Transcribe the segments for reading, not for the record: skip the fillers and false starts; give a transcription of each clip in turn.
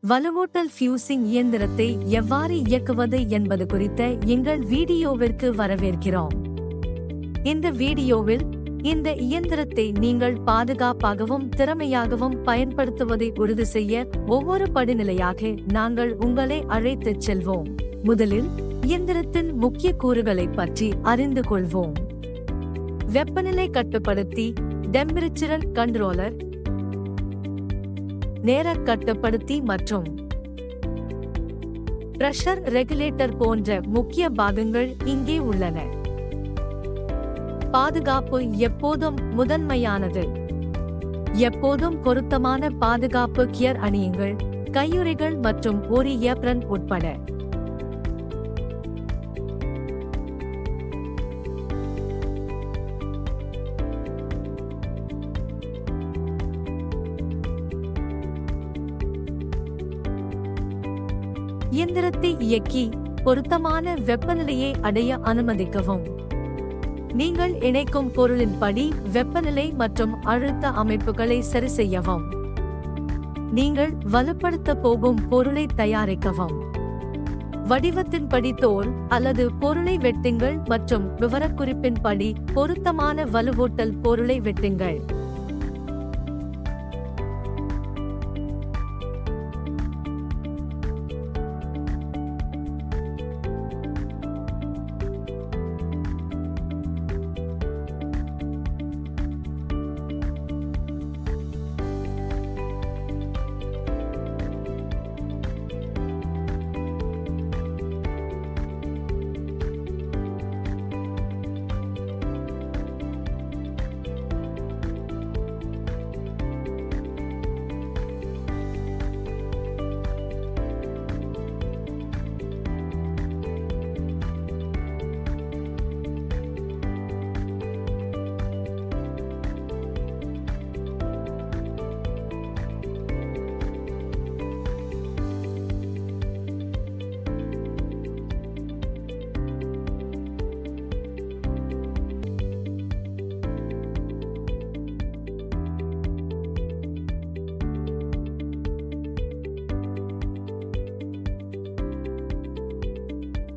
வலுவூட்டல் ஃபியூசிங் இயந்திரத்தை எவ்வாறு இயக்குவது என்பது குறித்த எங்கள் வீடியோவிற்கு வரவேற்கிறோம். இந்த வீடியோவில் இந்த இயந்திரத்தை நீங்கள் பாதுகாப்பாகவும் திறமையாகவும் பயன்படுத்துவதை உறுதி செய்ய ஒவ்வொரு படிநிலையாக நாங்கள் உங்களை அழைத்துச் செல்வோம். முதலில் இயந்திரத்தின் முக்கிய கூறுகளை பற்றி அறிந்து கொள்வோம். வெப்பநிலை கட்டுப்படுத்தி டெம்பரேச்சர் கண்ட்ரோலர், நேர கட்டுப்படுத்தி மற்றும் பிரஷர் ரெகுலேட்டர் போன்ற முக்கிய பாகங்கள் இங்கே உள்ளன. பாதுகாப்பு எப்போதும் முதன்மையானது. எப்போதும் பொருத்தமான பாதுகாப்பு கியர் அணியுங்கள், கையுறைகள் மற்றும் ஒரு ஏப்ரன் உட்பட. இயந்திரத்தை இயக்கி பொருத்தமான வெப்பநிலையை அடைய அனுமதிக்கவும். நீங்கள் இணைக்கும் பொருளின் படி வெப்பநிலை மற்றும் அழுத்த அமைப்புகளை சரி செய்யவும். நீங்கள் வலுப்படுத்த போகும் பொருளை தயாரிக்கவும். வடிவத்தின்படி தோல் அல்லது பொருளை வெட்டுங்கள் மற்றும் விவரக்குறிப்பின்படி பொருத்தமான வலுவூட்டல் பொருளை வெட்டுங்கள்.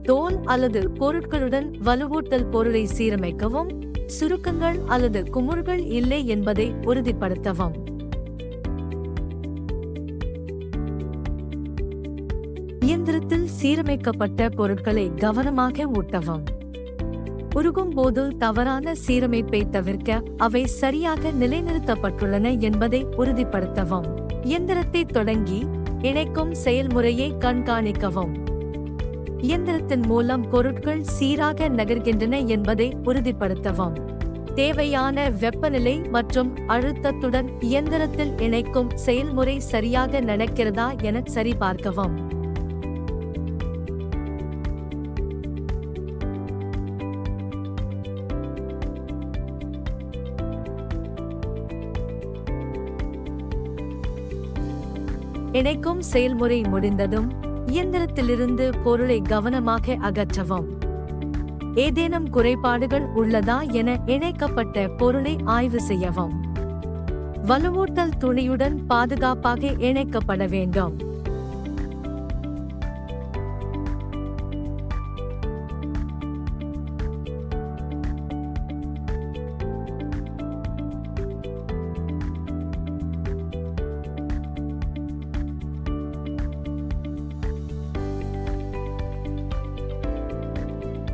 தோல் அல்லது பொருட்களுடன் வலுவூட்டல் பொருளை சீரமைக்கவும். சுருக்கங்கள் அல்லது குமுறுகள் இல்லை என்பதை உறுதிப்படுத்தவும். இயந்திரத்தில் சீரமைக்கப்பட்ட பொருட்களை கவனமாக ஊட்டவும். உருகும் போது தவறான சீரமைப்பை தவிர்க்க அவை சரியாக நிலைநிறுத்தப்பட்டுள்ளன என்பதை உறுதிப்படுத்தவும். இயந்திரத்தை தொடங்கி இணைக்கும் செயல்முறையை கண்காணிக்கவும். இயந்திரத்தின் மூலம் பொருட்கள் சீராக நகர்கின்றன என்பதை உறுதிப்படுத்தவும். தேவையான வெப்பநிலை மற்றும் அழுத்தத்துடன் இயந்திரத்தில் இணைக்கும் செயல்முறை சரியாக நடக்கிறதா என சரிபார்க்கவும். இணைக்கும் செயல்முறை முடிந்ததும் இயந்திரத்திலிருந்து பொருளை கவனமாக அகற்றவும். ஏதேனும் குறைபாடுகள் உள்ளதா என இணைக்கப்பட்ட பொருளை ஆய்வு செய்யவும். வலுவூட்டல் துணியுடன் பாதுகாப்பாக இணைக்கப்பட வேண்டும்.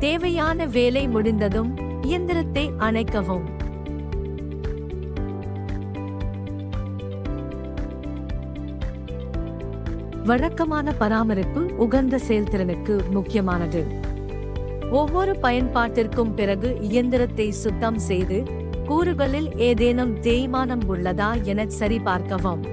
தேவையான வேலை முடிந்ததும் இயந்திரத்தை அணைக்கவும். வழக்கமான பராமரிப்பு உகந்த செயல்திறனுக்கு முக்கியமானது. ஒவ்வொரு பயன்பாட்டிற்கும் பிறகு இயந்திரத்தை சுத்தம் செய்து கூறுகளில் ஏதேனும் தேய்மானம் உள்ளதா என சரிபார்க்கவும்.